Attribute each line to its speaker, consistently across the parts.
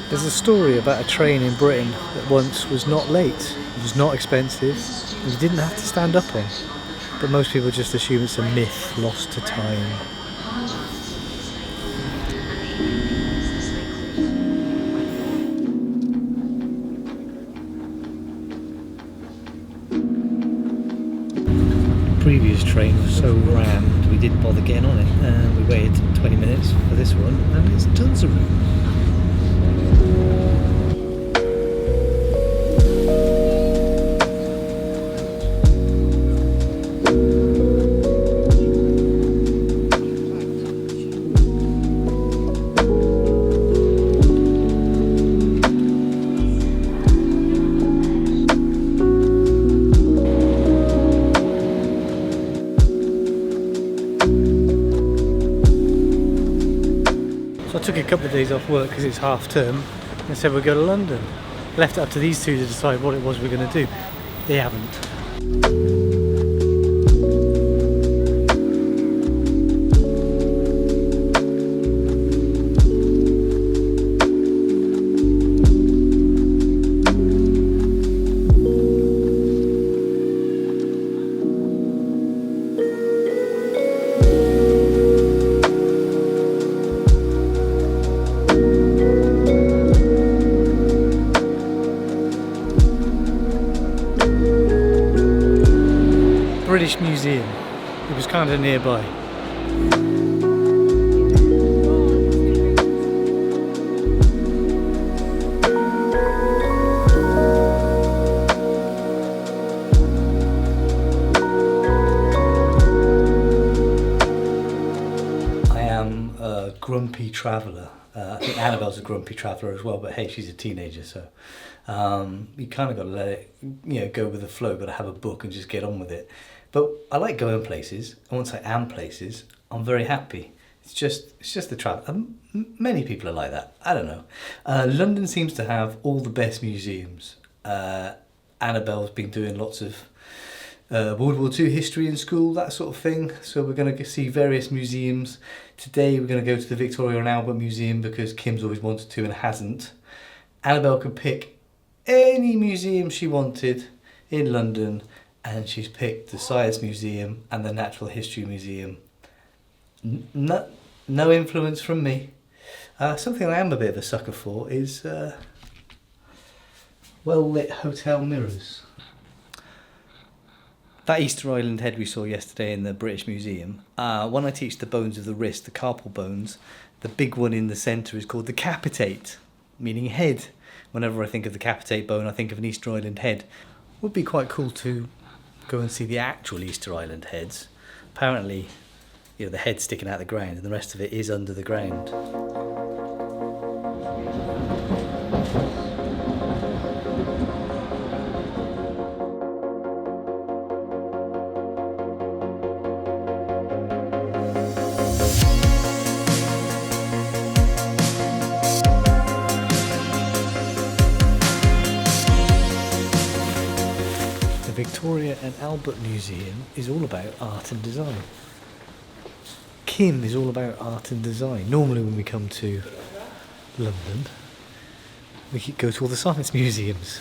Speaker 1: There's a story about a train in Britain that once was not late, it was not expensive, and you didn't have to stand up on. But most people just assume it's a myth lost to time. The previous train was so rammed we didn't bother getting on it, and we waited 20 minutes for this one, and there's tons of room. So I took a couple of days off work because it's half term and said we'd go to London. Left it up to these two to decide what it was we were going to do. They haven't. British Museum. It was kind of nearby. I am a grumpy traveller. I think Annabelle's a grumpy traveller as well, but hey, she's a teenager, so you kind of got to let it, go with the flow. Got to have a book and just get on with it. But I like going places, and once I am places, I'm very happy. It's just the travel. Many people are like that. I don't know. London seems to have all the best museums. Annabelle's been doing lots of World War II history in school, that sort of thing. So we're going to see various museums. Today we're going to go to the Victoria and Albert Museum because Kim's always wanted to and hasn't. Annabelle could pick any museum she wanted in London, and she's picked the Science Museum and the Natural History Museum. No influence from me. Something I am a bit of a sucker for is well-lit hotel mirrors. That Easter Island head we saw yesterday in the British Museum, when I teach the bones of the wrist, the carpal bones, the big one in the centre is called the capitate, meaning head. Whenever I think of the capitate bone, I think of an Easter Island head. Would be quite cool to go and see the actual Easter Island heads. Apparently, the head's sticking out the ground and the rest of it is under the ground. The Victoria and Albert Museum is all about art and design. Kim is all about art and design. Normally when we come to London, we go to all the science museums.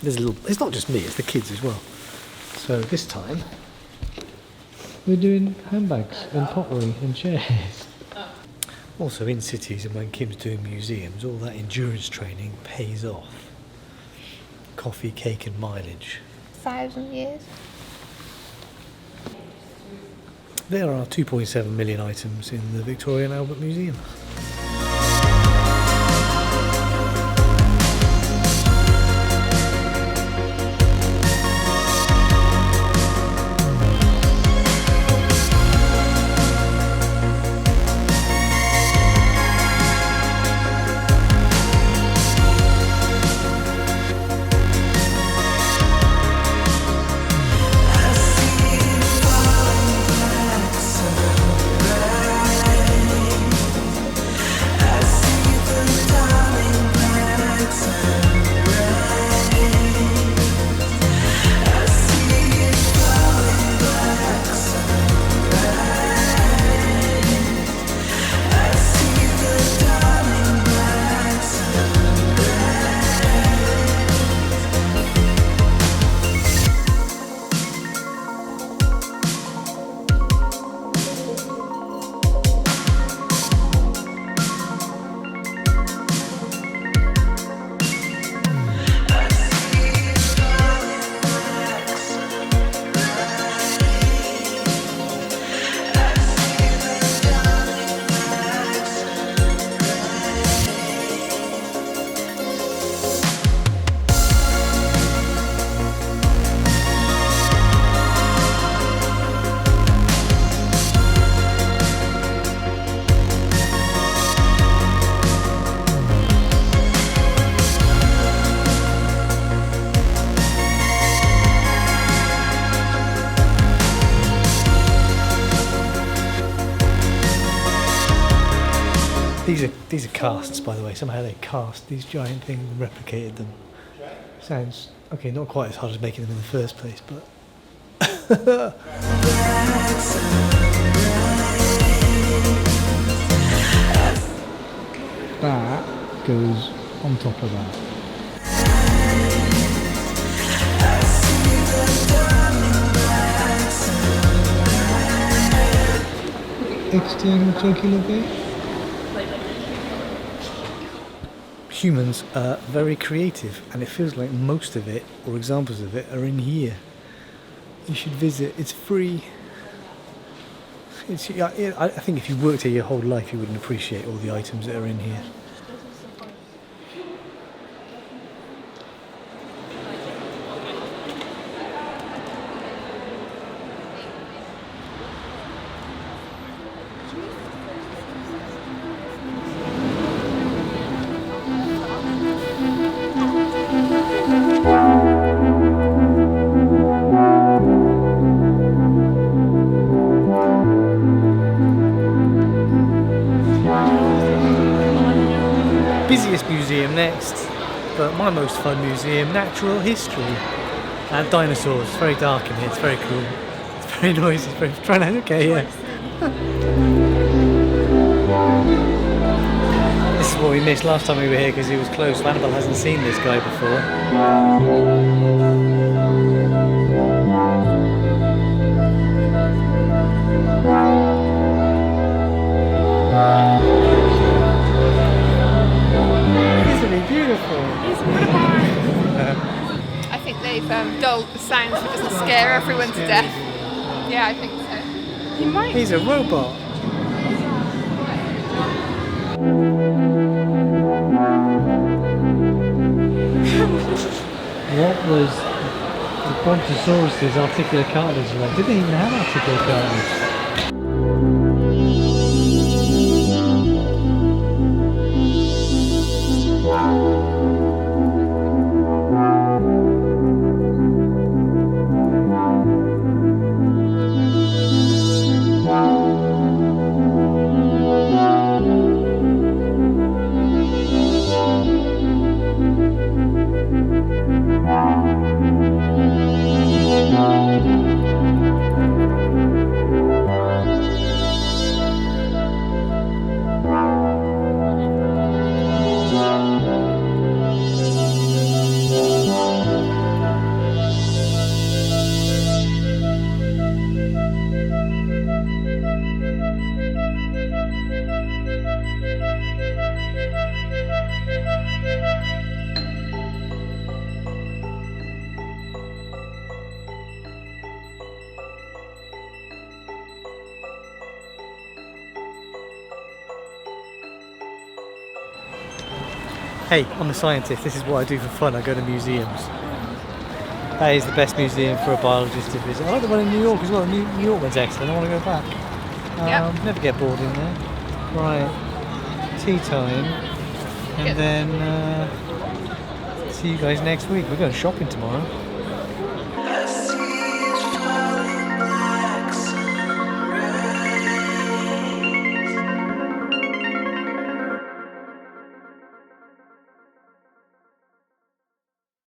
Speaker 1: It's not just me, it's the kids as well. So this time, we're doing handbags and pottery and chairs. Also in cities, and when Kim's doing museums, all that endurance training pays off. Coffee, cake and mileage.
Speaker 2: 1,000 years.
Speaker 1: There are 2.7 million items in the Victoria and Albert Museum. These are casts, by the way. Somehow they cast these giant things and replicated them. Sounds okay, not quite as hard as making them in the first place, but. That goes on top of that. External jugular vein. Humans are very creative, and it feels like most of it, or examples of it, are in here. You should visit. It's free. I think if you worked here your whole life, you wouldn't appreciate all the items that are in here. Busiest museum next, but my most fun museum, natural history and dinosaurs. It's very dark in here. It's very cool. It's very noisy. It's very trying to yeah. This is what we missed last time we were here because he was closed. Annabelle hasn't seen this guy before.
Speaker 2: I think they've dulled the sound so it doesn't scare everyone to death. Yeah, I think so. He might.
Speaker 1: He's a robot. What was the Brontosaurus's articular cartilage like? Did they even have articular cartilage? Hey, I'm a scientist. This is what I do for fun. I go to museums. That is the best museum for a biologist to visit. I like the one in New York as well. New York one's excellent. I want to go back. Never get bored in there. Right, tea time. And then see you guys next week. We're going shopping tomorrow.